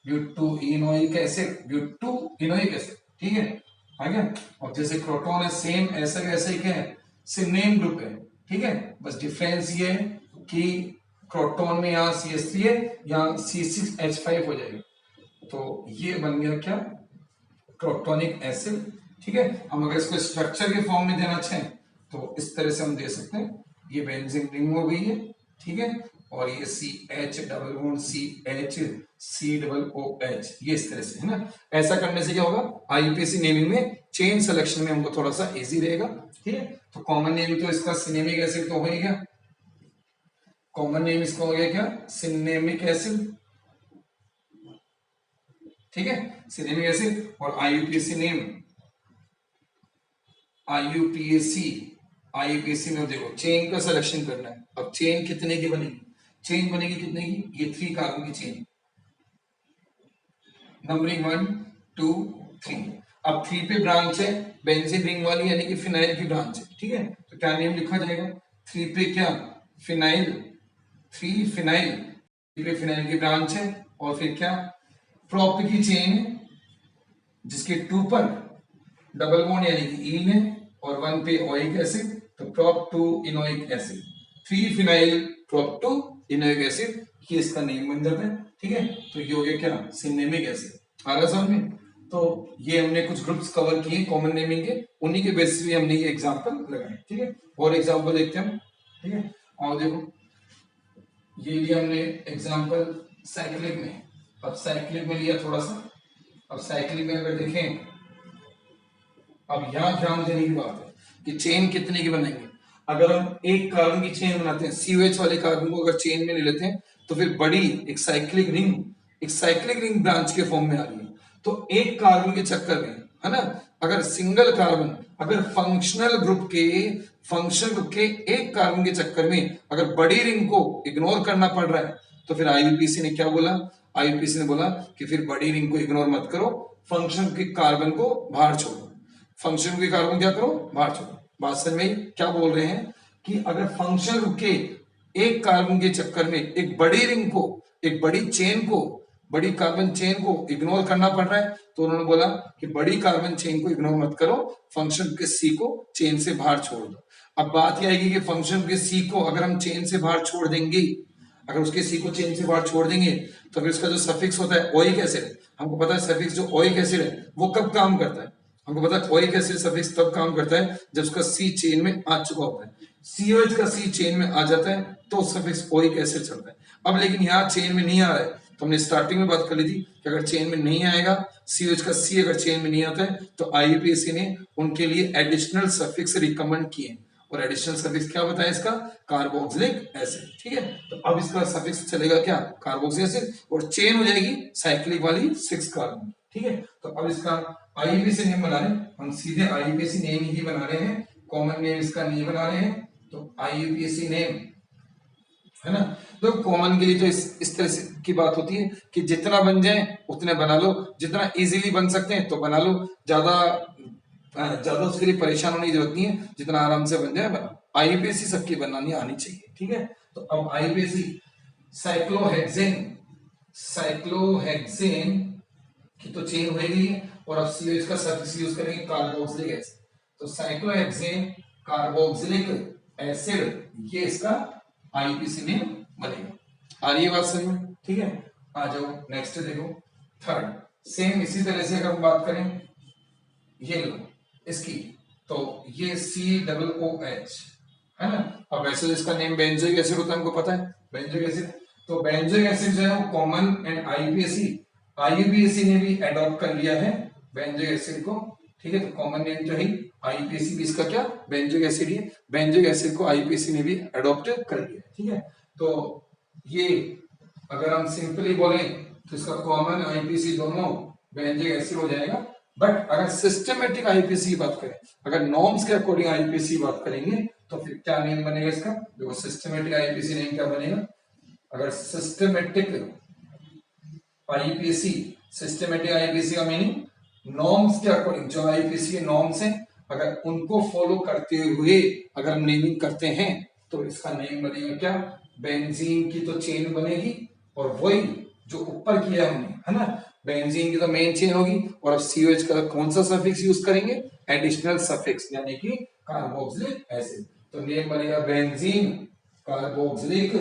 but 2 ynoic acid, but 2 ynoic acid, ठीक है, आ गया। और जैसे क्रोटोन है सेम ऐसे वैसे ही क्या है, सिनेम ग्रुप है, ठीक है, बस डिफरेंस ये है कि क्रोटोन में यहाँ CH3 है, यहाँ C6H5 हो जाएगा, तो ये बन गया क्या, क्रोटोनिक एसिड, ठीक है। हम अगर इसको स्ट्रक्चर के फॉर्म में देना चाहें तो इस तरह से हम दे सकते हैं, ये बेंजीन रिंग हो गई है, ठीक है, और ये CH double bond CH COOH, ये इस तरह से है ना। ऐसा करने से क्या होगा, आईयूपीएसी नेमिंग में चेन सिलेक्शन में हमको थोड़ा सा इजी रहेगा, ठीक है। तो कॉमन नेम तो इसका सिनेमिक एसिड तो हो ही गया, कॉमन नेम इसका हो गया क्या, सिनेमिक एसिड, ठीक है, सिनेमिक एसिड। और आईयूपीएसी नेम, आईयूपीएसी, आईयूपीएसी में देखो चेन का सिलेक्शन करना है। अब चेन कितने की बनेगी, चेन बनेगी कितने की, ये 3 कार्बन की चेन, नंबरिंग 1 2 3। अब 3 पे ब्रांच है बेंजीन रिंग वाली, यानी कि फिनाइल की ब्रांच है, ठीक है, तो क्या नेम लिखा जाएगा, 3 पे क्या, फिनाइल, 3 फिनाइल, 3 पे फिनाइल की ब्रांच है, और फिर क्या, प्रोप की चेन है जिसके 2 पर डबल बॉन्ड यानी कि इन है, और 1 पे ओइक एसिड, तो prop 2 ynoic acid, 3 phenyl prop 2 ynoic acid, ये इसका नेम बन जाता है, ठीक है। तो ये हो गया क्या, सिनेमिक एसिड, आ रहा समझ में। तो ये हमने कुछ ग्रुप्स कवर किए कॉमन नेमिंग के, उन्हीं के बेसिस पे हमने ये एग्जांपल लगाए, ठीक है। और एग्जांपल देखते हैं, ठीक है, और देखो ये लिया हमने एग्जांपल साइक्लिक में। अब साइक्लिक में लिया थोड़ा सा, अब साइक्लिक में अगर देखें, अब यहां ध्यान देने की बात है कि चेन कितने की बनाएंगे। अगर हम एक कार्बन की चेन बनाते हैं, COH वाले कार्बन को अगर चेन में ले लेते हैं, तो फिर बड़ी एक साइक्लिक रिंग ब्रांच के फॉर्म में आ रही है। तो एक कार्बन के चक्कर में, है ना, अगर सिंगल कार्बन, अगर फंक्शनल ग्रुप के एक कार्बन के चक्कर में अगर बड़ी रिंग को इग्नोर करना पड़ रहा है, तो फिर आईयूपीएसी ने क्या बोला, आईयूपीएसी ने बोला कि फिर बड़ी रिंग को इग्नोर मत करो, फंक्शन के कार्बन को बाहर छोड़ो, फंक्शन के कार्बन क्या करो, बाहर छोड़ो। बात समझ में, क्या बोल रहे हैं कि अगर फंक्शन ग्रुप के एक कार्बन के चक्कर में एक बड़ी रिंग को, एक बड़ी चेन को, बड़ी कार्बन चेन को इग्नोर करना पड़ रहा है, तो उन्होंने बोला कि बड़ी कार्बन चेन को इग्नोर मत करो, फंक्शन के सी को चेन से बाहर छोड़ दो। अब बात यह आएगी कि फंक्शन के सी को अगर हम चेन से बाहर छोड़ देंगे, अगर उसके सी को चेन से बाहर छोड़ देंगे, तो फिर उसका जो सफिक्स होता है ओइक एसिड, हमको पता है सफिक्स जो ओइक एसिड है वो कब काम करता है, हमको पता है ओइक एसिड सफिक्स तब काम करता है जब उसका सी चेन में आ चुका होता है। सीओएच का सी चेन में आ जाता है तो सफिक्स ओइक एसिड चलता है। अब लेकिन यहाँ चेन में नहीं आ रहा है, तो हमने स्टार्टिंग में बात कर ली थी कि अगर चेन में नहीं आएगा, सीओएच का सी अगर चेन में नहीं आता है, तो आईयूपीएसी ने उनके लिए एडिशनल सफिक्स रिकमेंड किए, और एडिशनल सफिक्स क्या बताया इसका, कार्बोक्सिलिक एसिड, ठीक है। तो अब इसका सफिक्स चलेगा क्या, कार्बोक्सिलिक एसिड, और चेन हो जाएगी साइक्लिक वाली 6 कार्बन, ठीक है। तो अब इसका आईयूपीएसी नेम बना रहे हैं हम, सीधे आईयूपीएसी नेम ही बना रहे हैं, कॉमन नेम इसका नहीं बना रहे हैं। तो आईयूपीएसी नेम है ना, तो कॉमन के लिए तो इस तरह से की बात होती है कि जितना बन जाए उतने बना लो, जितना इजीली बन सकते हैं तो बना लो, ज्यादा उसके लिए परेशान होने की जरूरत नहीं है, जितना आराम से बन जाए बना। आईयूपीएसी सबकी बनानी आनी चाहिए, ठीक है। तो अब आईयूपीएसी साइक्लोहेक्सेन की तो चेन हो गई है, और अब सीओएच का सफिक्स यूज करेंगे कार्बोक्सिलिक एसिड, तो साइक्लोहेक्सेन कार्बोक्सिलिक एसिड, ये इसका आईयूपीएसी नेम बनेगा। आ रही है बात समझ में, ठीक है। आ जाओ नेक्स्ट देखो, थर्ड, सेम इसी तरह से अगर हम बात करें, ये लो इसकी तो ये COOH है ना। अब वैसे इसका नेम बेंजोइक एसिड होता है, हमको पता है बेंजोइक एसिड। तो बेंजोइक एसिड जो है वो कॉमन एंड आईयूपीएसी ने भी अडॉप्ट कर लिया है बेंजोइक एसिड को। ठीक है, तो कॉमन नेम जो है आईयूपीएसी भी इसका क्या बेंजोइक एसिड ही है। बेंजोइक एसिड को आईयूपीएसी ने भी अडॉप्ट कर लिया। ठीक है, तो ये अगर हम सिंपली बोले तो इसका कॉमन आईपीसी दोनों बेंजोइक एसिड हो जाएगा। बट अगर सिस्टमेटिक आईपीसी की बात करें, अगर नॉर्म्स के अकॉर्डिंग आईपीसी बात करेंगे तो फिर क्या नेम बनेगा इसका? देखो सिस्टमेटिक आईपीसी नेम क्या बनेगा? अगर सिस्टमेटिक आईपीसी का मीनिंग नॉर्म्स के अकॉर्डिंग, जो आईपीसी के नॉर्म्स हैं अगर उनको फॉलो करते हुए अगर हम नेमिंग करते हैं तो इसका नेम बनेगा क्या? बेंजीन की तो चेन बनेगी और वही जो ऊपर किया हमने है ना, बेंजीन की तो मेन चेन होगी। और अब COH का कौन सा सफिक्स यूज करेंगे? एडिशनल सफिक्स, यानी कि कार्बोक्सिलिक एसिड। तो नेम बनेगा benzene carboxylic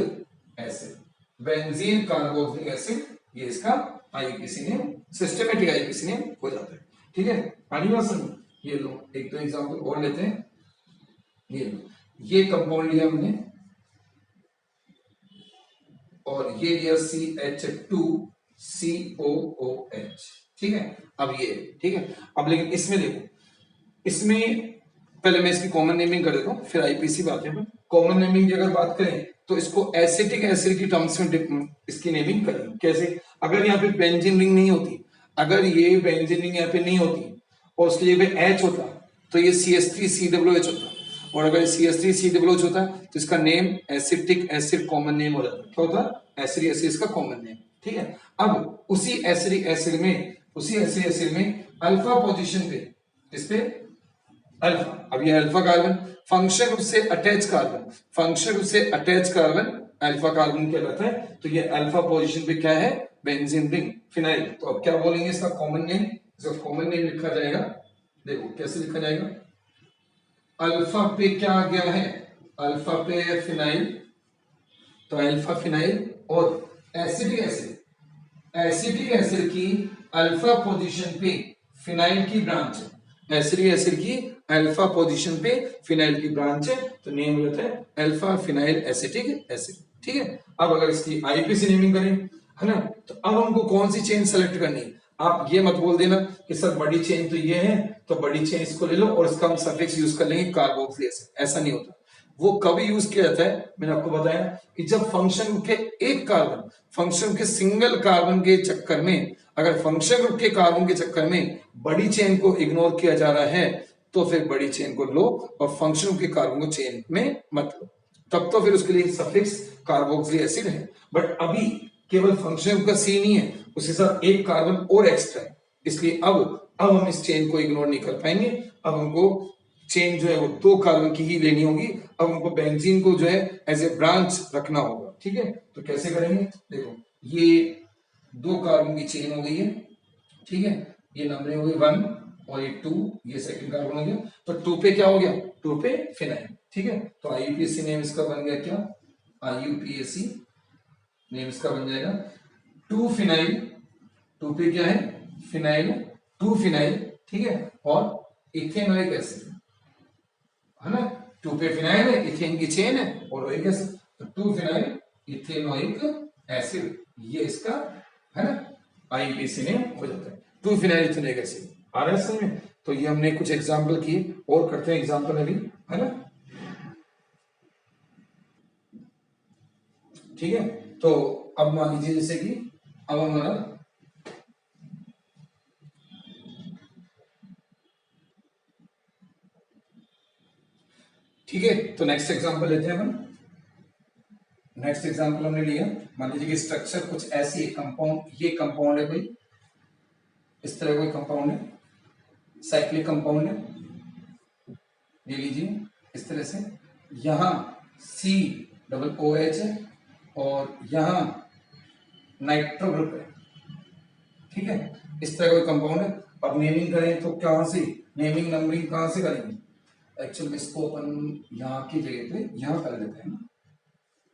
acid. Benzene carboxylic acid, ये इसका IUPAC name, systematic IPC name हो जाता है। ठीक है, आनी बात समझ। ये लो एक दो एग्जांपल और लेते हैं। ये लो, ये कंपाउंड लिया हमने और ये लिया CH2COOH। ठीक है, अब ये ठीक है। अब लेकिन इसमें देखो, इसमें पहले मैं इसकी कॉमन नेमिंग कर देता हूं फिर आईपीसी बात है। कॉमन नेमिंग की अगर बात करें तो इसको एसिटिक एसिड की टर्म्स में इसकी नेमिंग करें। कैसे? अगर यहाँ पे बेंजीन रिंग नहीं होती, अगर ये बेंजीन रिंग यहाँ पे नहीं होती और उसके जगह पे H होता तो ये CH3COOH होता, और अगर CH3COOH होता तो इसका name acetic acid common name हो जाता। क्या होता? एसिडिक एसिड इसका कॉमन नेम। ठीक है, अब उसी एसिडिक एसिड में अल्फा पोजीशन पे, इस पे अल्फा, अब ये अल्फा कार्बन फंक्शन ग्रुप से अटैच कार्बन अल्फा कार्बन कहलाता है। तो ये अल्फा पोजीशन पे क्या है? Benzene ring phenyl. तो अब क्या बोलेंगे इसका कॉमन नेम? इसका कॉमन नेम लिखा जाएगा, देखो कैसे लिखा जाएगा। अल्फा पे क्या आ गया है? अल्फा पे फिनाइल, तो अल्फा फिनाइल। और एसिटिक एसिड की अल्फा पोजीशन पे फिनाइल की ब्रांच है, एसिडिक एसिड की अल्फा पोजीशन पे फिनाइल की ब्रांच है, तो नेम रहता है अल्फा फिनाइल एसिटिक एसिड। ठीक है, अब अगर इसकी आईपीसी नेमिंग करें है ना, तो अब हमको कौन सी चेन सेलेक्ट करनी है? आप ये मत बोल देना कि सर बड़ी चेन तो ये है तो बड़ी चेन इसको ले लो और इसका हम सफिक्स यूज कर लेंगे कार्बोक्सिलिक एसिड। ऐसा नहीं होता। वो कभी यूज किया जाता है, मैंने आपको बताया कि जब फंक्शन के एक कार्बन, फंक्शन के सिंगल कार्बन के चक्कर में, अगर फंक्शन ग्रुप के कार्बन के चक्कर में बड़ी चेन को इग्नोर किया जा रहा है तो फिर बड़ी चेन को लो और फंक्शन ग्रुप के कार्बन को चेन में मत लो, तब तो फिर उसके लिए सफिक्स कार्बोक्सिलिक एसिड है। बट अभी केवल फंक्शन ग्रुप का C नहीं है, उसके साथ एक कार्बन और एक्स्ट्रा है, इसलिए अब हम इस चेन को इग्नोर नहीं कर पाएंगे। अब हमको चेन जो है वो दो कार्बन की ही लेनी होगी। अब हमको बेंजीन को जो है एज ए ब्रांच रखना होगा। ठीक है, तो कैसे करेंगे? देखो ये दो कार्बन की चेन हो गई है। ठीक है, ये नंबरिंग हो गई 1 और ये 2, ये सेकंड कार्बन हो गया। तो 2 पे क्या हो गया? 2 पे फिनाइल। ठीक है, तो आईयूपीएसी नेम इसका बन गया क्या? आईयूपीएसी नेम इसका बन जाएगा 2 फिनाइल। 2 पे क्या है? Phenyl, 2 phenyl. ठीक है, और इथेनोइक एसिड है ना, 2 पे फिनाइल है, इथेन की चेन है और ओइक एसिड, तो 2 फिनाइल इथेनोइक एसिड, ये इसका है ना आईपीसी नेम हो जाता है 2 फिनाइल इथेनोइक एसिड। आ रहा है समझ में? तो ये हमने कुछ एग्जांपल किए और करते हैं एग्जांपल अभी, है ना। ठीक है, तो अब मान लीजिए जैसे कि अब हमारा ठीक है, तो नेक्स्ट एग्जांपल लेते हैं अपन। नेक्स्ट एग्जांपल हमने लिया, मान लीजिए कि स्ट्रक्चर कुछ ऐसी है, कंपाउंड, ये कंपाउंड है कोई, इस तरह कोई कंपाउंड है, साइक्लिक कंपाउंड है, ले लीजिए इस तरह से। यहां COOH है और यहां नाइट्रो ग्रुप है। ठीक है, इस तरह कोई कंपाउंड है। अब नेमिंग करें तो कहां से नेमिंग नंबरिंग कहां से करेंगे? एक्चुअली इसको अपन यहाँ की जगह पे यहाँ कर देते हैं ना,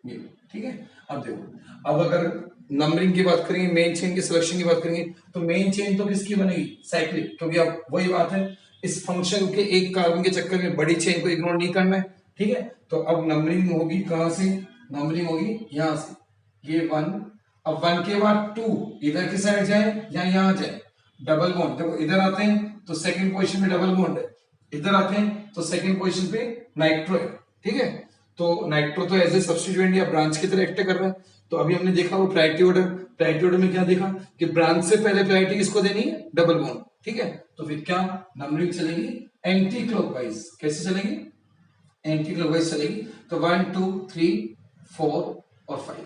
ये। ठीक है, अब देखो, अब अगर नंबरिंग की बात करेंगे, मेन चेन की सिलेक्शन की बात करेंगे, तो मेन चेन तो किसकी बनेगी? साइक्लिक, क्योंकि अब वही बात है इस फंक्शन के एक कार्बन के चक्कर में बड़ी चेन को इग्नोर नहीं करना है, ठीक है। तो अब नंबरिंग होगी कहां से, नंबरिंग होगी यहां से, ये 1, अब 1 के बाद 2 इधर की साइड जाए या यहां जाए, डबल बॉन्ड, देखो इधर आते हैं तो सेकंड पोजीशन में डबल बॉन्ड है, इधर आते हैं तो सेकंड पोजीशन पे नाइट्रो है, ठीक है। तो नाइट्रो तो एज ए सब्स्टिट्यूएंट या ब्रांच की तरह एक्ट कर रहा है। तो अभी हमने देखा वो प्रायोरिटी ऑर्डर, प्रायोरिटी ऑर्डर में क्या देखा कि ब्रांच से पहले प्रायोरिटी किसको देनी है, डबल बॉन्ड, ठीक है। तो फिर क्या नंबरिंग चलेगी एंटी क्लॉकवाइज, कैसे चलेगी, एंटी क्लॉकवाइज चलेगी। तो 1 2 3 4 और 5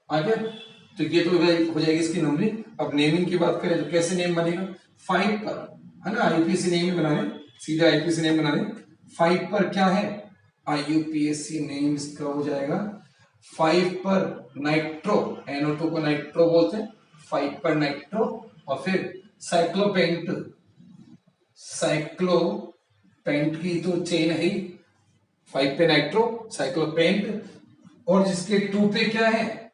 आ गया। तो ये तो हो जाएगी इसकी नंबरिंग। अब नेमिंग की बात करें तो कैसे नेम बनेगा, 5 पर, है ना, आईयूपीएसी नेम ही बना रहे, सीधे आईयूपीएसी नेम बना रहे। 5 पर क्या है, आईयूपीएसी नेम इसका हो जाएगा 5 पर नाइट्रो, NO2 को नाइट्रो बोलते हैं, 5 पर नाइट्रो, और फिर साइक्लोपेंट, साइक्लोपेंट की तो चेन है 5 पे नाइट्रो साइक्लोपेंट, और जिसके 2 पे क्या है,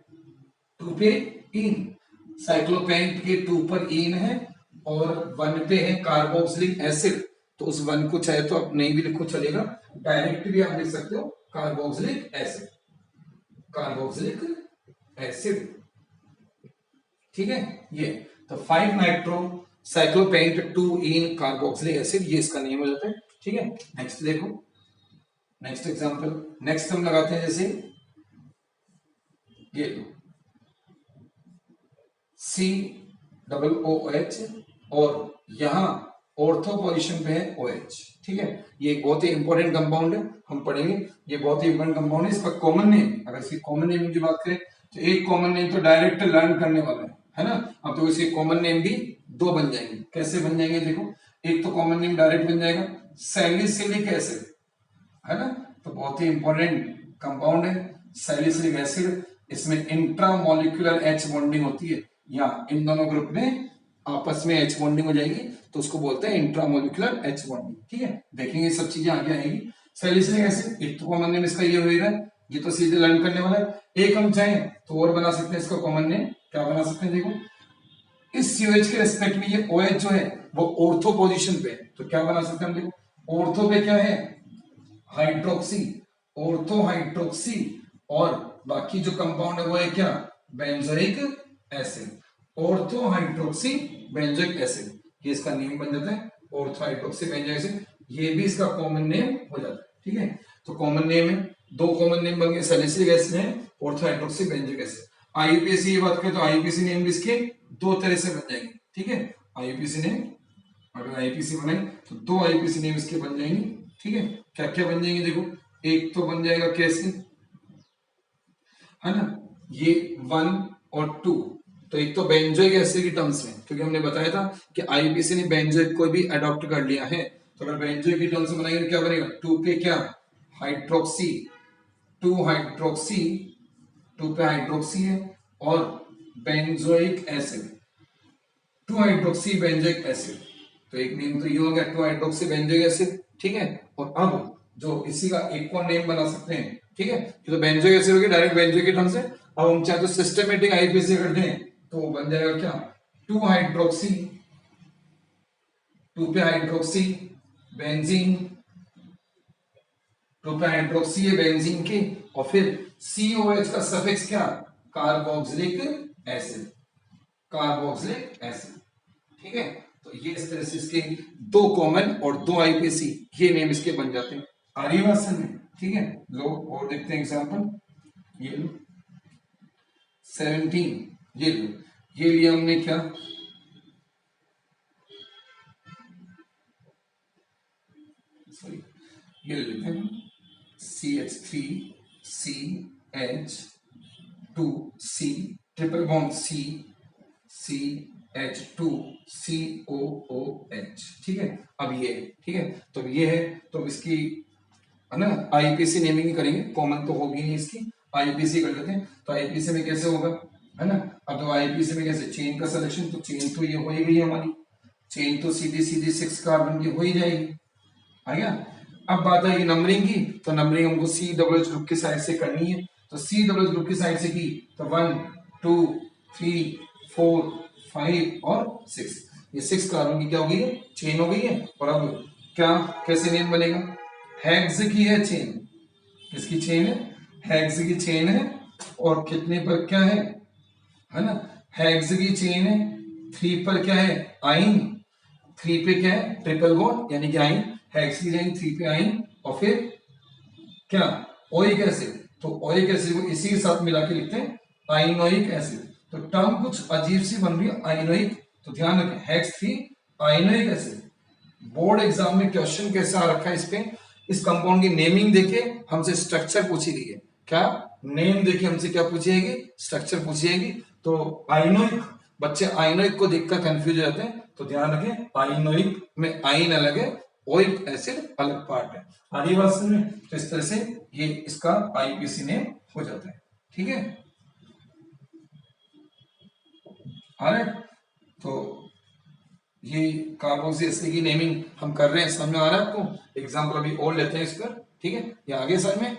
2 पे इन, साइक्लोपेंट के 2 पर इन है, और 1 पे है कार्बोक्सिलिक एसिड। तो उस 1 को चाहे तो आप नहीं भी लिखो चलेगा, डायरेक्ट भी आप लिख सकते हो कार्बोक्सिलिक एसिड, कार्बोक्सिलिक एसिड, ठीक है। ये तो 5 नाइट्रो साइक्लोपेंट 2 इन कार्बोक्सिलिक एसिड, ये इसका नेम हो जाता है, ठीक है। नेक्स्ट देखो, नेक्स्ट एग्जांपल, नेक्स्ट हम लगाते हैं जैसे ये COOH, और यहां ऑर्थो पोजीशन पे है OH, ठीक है। ये एक बहुत ही इंपॉर्टेंट कंपाउंड है, हम पढ़ेंगे, ये बहुत ही इंपॉर्टेंट कंपाउंड है। इसका कॉमन नेम, अगर इसकी कॉमन नेम की बात करें तो एक कॉमन नेम तो डायरेक्ट लर्न करने वाला है ना। अब तो इसके कॉमन नेम भी 2 बन जाएंगे, कैसे बन जाएंगे देखो, एक तो कॉमन नेम डायरेक्ट बन जाएगा सैलिसिलिक एसिड, है ना। तो बहुत ही इंपॉर्टेंट कंपाउंड है सैलिसिलिक एसिड, इसमें इंट्रामोलिकुलर H बॉन्डिंग होती है, या इन दोनों ग्रुप में आपस में H बॉन्डिंग हो जाएगी, तो उसको बोलते हैं इंट्रामोलिकुलर H बॉन्डिंग, ठीक है। देखेंगे सब चीजें आगे आएगी। सैलिसिलिक एसिड एक तो कॉमन नेम इसका ये होगा, ये तो सीधे लर्न करने वाला है। एक हम चाहें तो और बना सकते हैं इसका कॉमन नेम, क्या बना सकते हैं देखो, इस COH के रेस्पेक्ट में ये OH जो है वो ऑर्थो पोजीशन पे है, तो क्या बना सकते हैं हम देखो, ऑर्थो पे क्या है, हाइड्रोक्सी, ऑर्थो हाइड्रोक्सी, और बाकी जो कंपाउंड है वो है क्या, benzoic acid, ortho hydroxy benzoic acid, ये इसका नेम बन जाता है ऑर्थो हाइड्रोक्सी बेंजोइक एसिड, ये भी इसका कॉमन नेम हो जाता है, ठीक है। तो कॉमन नेम है, 2 कॉमन नेम बन गए, सैलिसिलिक एसिड है, ortho hydroxy benzoic acid. IUPAC की बात करें तो आईयूपीएसी नेम भी इसके 2 तरह से बन जाएंगे, ठीक है। आईयूपीएसी नेम, अगर आईयूपीएसी बनाए तो 2 आईयूपीएसी नेम इसके बन जाएंगे, ठीक है। क्या क्या बन जाएंगे देखो, एक तो बन जाएगा कैसे, है ना, ये 1 और 2, तो एक तो बेंजोइक एसिड की टर्म्स में, क्योंकि हमने बताया था कि आईयूपीएसी ने बेंजोइक को भी अडॉप्ट कर लिया है, तो अगर बेंजोइक की टर्म्स में बनाएंगे तो क्या बनेगा, 2 पे क्या, हाइड्रोक्सी, 2 हाइड्रोक्सी, 2 पे हाइड्रोक्सी है, और benzoic acid, 2 hydroxy benzoic acid, तो एक नेम तो ये हो गया 2 हाइड्रोक्सी बेंजोइक एसिड, ठीक है। और अब जो इसी का एक और नेम बना सकते हैं, ठीक है, तो बेंजोइक एसिड हो गया डायरेक्ट बेंजोइक के टर्म से। अब हम चाहे तो सिस्टमेटिक आईयूपीएसी करते हैं तो बन जाएगा क्या, 2 हाइड्रोक्सी, 2 पे हाइड्रोक्सी बेंजीन, 2 पे हाइड्रोक्सी है बेंजीन के, और फिर COH का सफिक्स क्या, कार्बोक्सिलिक एसिड, कार्बोक्सिलिक एसिड, ठीक है। तो ये इस तरह से इसके 2 कॉमन और 2 आईयूपीएसी, ये नेम इसके बन जाते हैं, आ रही बात समझ में, ठीक है। लो और देखते हैं एग्जांपल, ये लो 17, ये लो, ये लिया हमने क्या, सॉरी, ये ले लेते हैं CH3CH2C ट्रिपल बॉन्ड CH2COOH, ठीक है। अब ये, ठीक है, तो ये है, तो इसकी, है ना, आईपीसी नेमिंग ही करेंगे, कॉमन तो होगी नहीं इसकी, आईपीसी कर लेते हैं। तो आईपीसी में कैसे होगा, है ना, अब तो आईपीसी में कैसे, चेन का सिलेक्शन, तो चेन तो ये हो ही गई हमारी, चेन तो सीधी सीधी 6 कार्बन की हो ही जाएगी, आ गया। अब बात आएगी नंबरिंग की, तो नंबरिंग हमको COOH ग्रुप की साइड से करनी है, तो COOH ग्रुप की साइड से की तो 1 2 3 4 5 और 6, ये 6 कार्बन की क्या हो गई है, चेन हो गई है। और अब क्या कैसे नेम बनेगा, हेक्स की है चेन, किसकी चेन है, हेक्स की चेन है। और कितने पर क्या है ना, हेक्स की चेन है, 3 पर क्या है, आइन, 3 पे क्या है, ट्रिपल बॉन्ड यानी कि आइन, हेक्स की चेन 3 पे आइन, और फिर क्या, ओइक एसिड। तो ओइक एसिड को इसी के साथ मिला के लिखते हैं आइनोइक एसिड। तो टर्म कुछ अजीब सी बन रही है आइनोइक, तो ध्यान रखें हेक्स 3 आइनोइक एसिड। बोर्ड एग्जाम में क्वेश्चन कैसा आ रखा है इस पे, इस कंपाउंड की नेमिंग देके हमसे स्ट्रक्चर पूछी गई है, क्या नेम देके हमसे क्या पूछी जाएगी, स्ट्रक्चर पूछी जाएगी। तो आइनोइक, बच्चे आइनोइक को देखकर कंफ्यूज हो जाते हैं, तो ध्यान रखें आइनोइक में आइन अलग है, ओइक एसिड अलग पार्ट है। आगे बात समझ में, तो इस तरह से ये इसका आईपीसी नेम हो जाता है, ठीक है। ऑलराइट, तो ये कार्बोक्सी एसिड की नेमिंग हम कर रहे हैं, समझ में आ रहा है आपको। एग्जांपल अभी और लेते हैं इस पर, ठीक है, ये आगे समझ में।